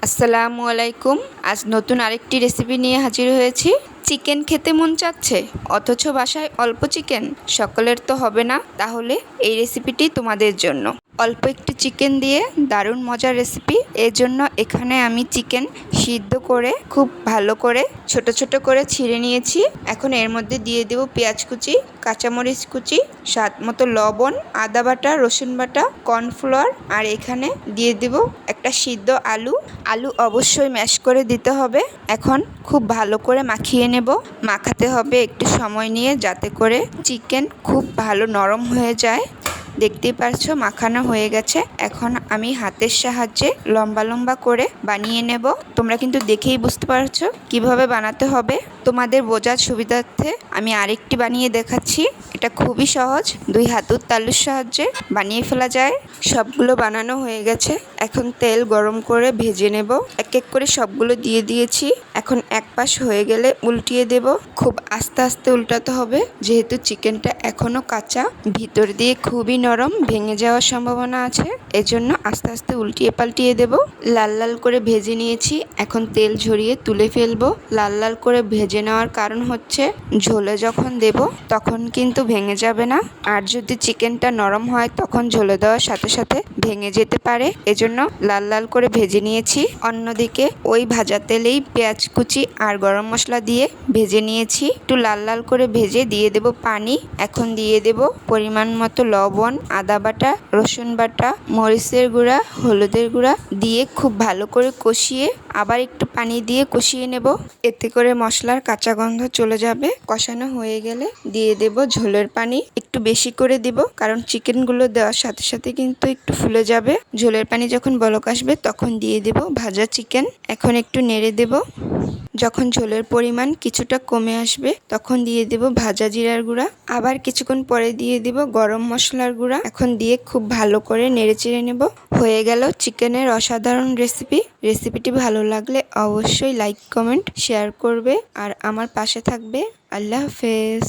আসসালামু আলাইকুম। আজ নতুন আরেকটি রেসিপি নিয়ে হাজির হয়েছি। চিকেন খেতে মন চাচ্ছে অথচ বাসায় অল্প চিকেন, সকলের তো হবে না। তাহলে এই রেসিপিটি তোমাদের জন্য। অল্প একটু চিকেন দিয়ে দারুণ মজার রেসিপি। এর জন্য এখানে আমি চিকেন সিদ্ধ করে খুব ভালো করে ছোট ছোট করে ছিঁড়ে নিয়েছি। এখন এর মধ্যে দিয়ে দেব পেঁয়াজ কুচি, কাঁচামরিচ কুচি, স্বাদ মতো লবণ, আদা বাটা, রসুন বাটা, কর্নফ্লাওয়ার, আর এখানে দিয়ে দেব একটা সিদ্ধ আলু। আলু অবশ্যই ম্যাশ করে দিতে হবে। এখন খুব ভালো করে মাখিয়ে নেব। মাখাতে হবে একটু সময় নিয়ে, যাতে করে চিকেন খুব ভালো নরম হয়ে যায়। দেখতেই পারছো মাখানো হয়ে গেছে। এখন আমি হাতের সাহায্যে লম্বা লম্বা করে বানিয়ে নেব। তোমরা কিন্তু দেখেই বুঝতে পারছো কিভাবে বানাতে হবে। তোমাদের বোঝার সুবিধার্থে আমি আরেকটি বানিয়ে দেখাচ্ছি। এটা খুবই সহজ, 2 হাতের তালুর সাহায্যে বানিয়ে ফেলা যায়। সবগুলো বানানো হয়ে গেছে। এখন তেল গরম করে ভেজে নেব। এক এক করে সবগুলো দিয়ে দিয়েছি। এখন এক পাশ হয়ে গেলে উল্টিয়ে দেব। খুব আস্তে আস্তে উল্টাতে হবে, যেহেতু চিকেনটা এখনো কাঁচা, ভিতর দিয়ে খুবই নরম, ভেঙে যাওয়ার সম্ভাবনা আছে। এজন্য আস্তে আস্তে উল্টিয়ে পাল্টিয়ে দেব। লাল লাল করে ভেজে নিয়েছি। এখন তেল ঝরিয়ে তুলে ফেলবো। লাল লাল করে ভেজে নেওয়ার কারণ হচ্ছে ঝোলে যখন দেব তখন কিন্তু ভেঙে যাবে না। আর যদি চিকেনটা নরম হয় তখন ঝোলে দেওয়ার সাথে সাথে ভেঙে যেতে পারে। এজন্য লাল লাল করে ভেজে নিয়েছি। অন্যদিকে ওই ভাজা তেলেই পেঁয়াজ কুচি আর গরম মশলা দিয়ে ভেজে নিয়েছি। একটু লাল লাল করে ভেজে দিয়ে দেব পানি। এখন দিয়ে দেব পরিমাণ মতো লবণ, আদা বাটা, রসুন বাটা, মরিচের গুঁড়া, হলুদের গুঁড়া দিয়ে খুব ভালো করে কষিয়ে আবার একটু পানি দিয়ে কষিয়ে নেব। এতে করে মশলার কাঁচা গন্ধ চলে যাবে। কষানো হয়ে গেলে দিয়ে দেব ঝোলের পানি। একটু বেশি করে দিব, কারণ চিকেনগুলো দেওয়ার সাথে সাথে কিন্তু একটু ফুলে যাবে। ঝোলের পানি যখন বলক আসবে তখন দিয়ে দেব ভাজা চিকেন। এখন একটু নেড়ে দেব। যখন ঝোলের পরিমাণ কিছুটা কমে আসবে তখন দিয়ে দেব ভাজা জিরার গুঁড়া। আবার কিছুক্ষণ পরে দিয়ে দেব গরম মশলার গুঁড়া। এখন দিয়ে খুব ভালো করে নেড়ে চেড়ে নেব। হয়ে গেল চিকেনের অসাধারণ রেসিপি। রেসিপিটি ভালো লাগলে অবশ্যই লাইক, কমেন্ট, শেয়ার করবে আর আমার পাশে থাকবে। আল্লাহ হাফেজ।